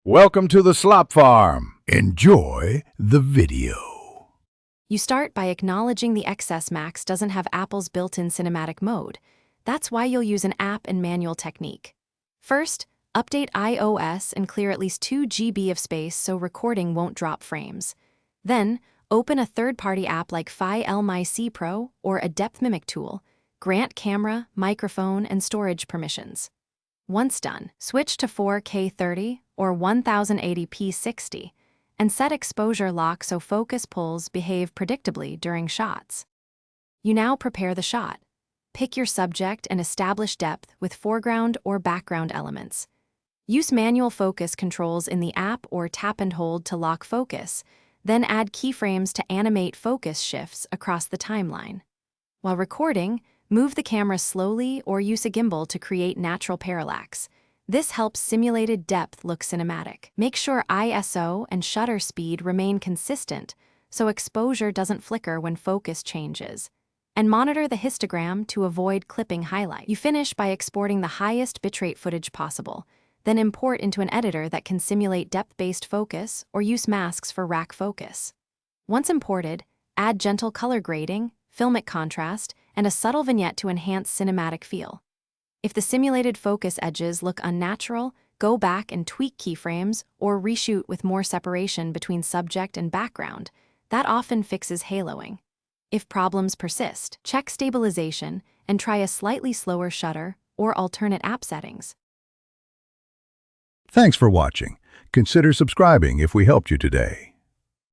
Welcome to the Slop Farm. Enjoy the video. You start by acknowledging the XS Max doesn't have Apple's built-in cinematic mode. That's why you'll use an app and manual technique. First, update iOS and clear at least 2 GB of space so recording won't drop frames. Then, open a third-party app like FileMyC Pro or a depth mimic tool. Grant camera, microphone, and storage permissions. Once done, switch to 4K 30 or 1080p 60 and set exposure lock so focus pulls behave predictably during shots. You now prepare the shot. Pick your subject and establish depth with foreground or background elements. Use manual focus controls in the app or tap and hold to lock focus, then add keyframes to animate focus shifts across the timeline. While recording, move the camera slowly or use a gimbal to create natural parallax. This helps simulated depth look cinematic. Make sure ISO and shutter speed remain consistent so exposure doesn't flicker when focus changes. And monitor the histogram to avoid clipping highlights. You finish by exporting the highest bitrate footage possible, then import into an editor that can simulate depth-based focus or use masks for rack focus. Once imported, add gentle color grading, filmic contrast, and a subtle vignette to enhance cinematic feel. If the simulated focus edges look unnatural, go back and tweak keyframes or reshoot with more separation between subject and background. That often fixes haloing. If problems persist, check stabilization and try a slightly slower shutter or alternate app settings. Thanks for watching. Consider subscribing if we helped you today.